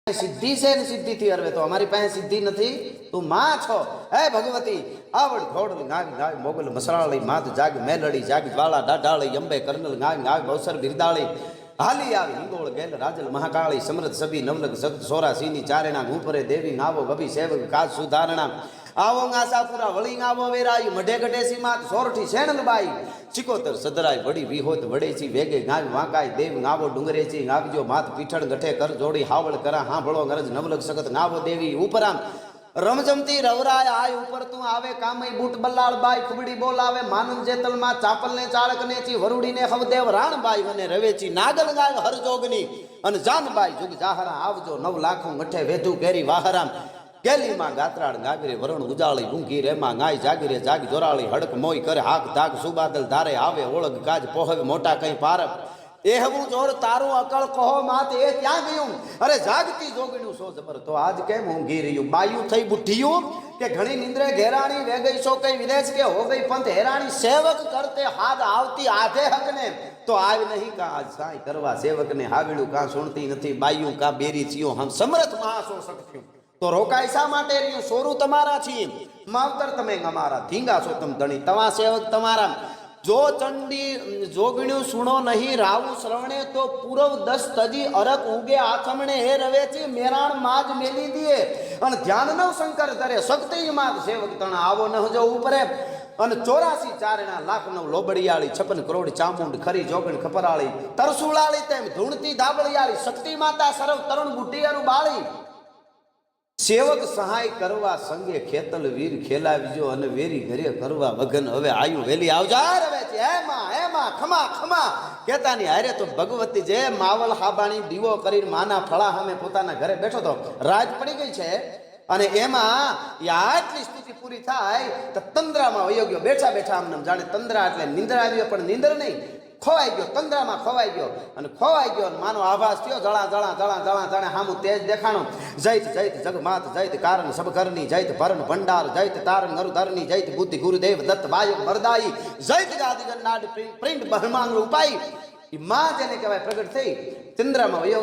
सिद्धि से सिद्धि थी अरवे तो हमारी पास सिद्धि नहीं तू मां छो हे भगवती आवड़ घोड़ गाग गाग मोगल मसराली मात जाग मेलड़ी जाग ज्वाला डाडाली अंबे कर्नल गाग गाग बौसर बिरदाली हाली आवी हिंगोळ गेल राजल महाकाली समृद्ध सभी नवलक सक्त सोरा सीनी चारेणा घूपरे देवी नावो गभी सेवक काज सुधारणा आवो आशापुरा वळी आवो वेराई मढे गटेसी मात सोरठी सेणल बाई चिकोतर सदराय वडी विहोत वडेची वेगे गाग वाकाय देव नावो डुंगरेची गागजो मात पीठण गठे कर जोड़ी हावळ करा हांभळो गरज नवलक सगत नावो देवी उपराम रमजमती रवराय आय ऊपर तू आवे कामई बूट बल्लाळ बाई खुबड़ी बोलावे मानंद जेतल मा चापल ने चाळक ने ची वरुडी ने हवदेव राण बाई वने रवेची नागल गाग हर जोगनी अन जान बाई जुग जाहरा आवजो 9 लाख गठे वेधु केरी वाहराम गेली मां गात्राड़ गागरे वरण उजाળી ઊંઘી રે માં ગાય જાગી રે જાગ જોરાળી હડક મોય કરે હાક ધાક સુબાદલ ધારે આવે ઓળગ કાજ પોહવે મોટા કઈ પારબ એ હવું જોર તારું અકળ કહો માત એ ક્યાં ગયું અરે જાગતી જોગણ્યું સો જબર તો આજ કેમ ઊંઘી રહ્યું બાયું થઈ બુઢિયું કે ઘણી નિંદ્રે ઘેરાણી વે ગઈ સો કઈ વિદેશ કે હો ગઈ पंथ हेराणी सेवक करते हाथ आवती आधे हक ने तो आव नहीं का आज साई करवा सेवक ने हाविड़ू का सुनती नहीं बायू का बेरी छियो हम समर्थ महासो सकत्यो तो रोकाय शा माटे रह्યું सोरू तमारा छी मावतर तमे हमारा धींगा सो तम धणी तवा सेवक तमारा जो चंडी जोगण्यू सुनो नहीं रावु श्रवणे तो पूर्व 10 तजी अरक उगे आथमणे हे रवेची मेराण माज मेली दिए अन ध्यान नव शंकर धरे शक्ति माग सेवक तण आवो न जो ऊपरे अन 84 चारणा लाख नव लोबड़ियाળી 56 करोड़ चामुंड खरी जोगण खपराળી तरसुलाળી तेम धूणती दाबड़ियाળી शक्ति माता सरव तरुण गुटियारू बाળી सेवक सहाय करवा संगे खेतल वीर खेलावीजो अने वेरी घरे करवा वगन हवे आयु वेली आवजा रवे छे हे मां खमा खमा केतानी हारे तो भगवती जे मावल हाबाणी दीवो करीने माना फळा सामे पोताना घरे बैठो तो राज पड़ी गई छे अने एमा आटली स्तुति पूरी थाय तो तंद्रामां वयो गयो बैठा बैठा आमने जाने तंद्रा એટલે નિંદર આવ્યો પણ નિંદર નહીં खोवाई गयो तंद्रामां खोवाई गयो मानो आभास थयो जळा जळा जळा जळा जळा हामु तेज देखाणो जैत जैत जगमात जैत कारण सब करनी जैत भरण भंडार जैत तारण नरुधरनी जैत बुद्धि गुरुदेव दत्त वायु वरदाई जैत गादी गन्नाड प्रिंट बहमांग उपाई मां जेने कहेवाय प्रगट थई चंद्रामां वयो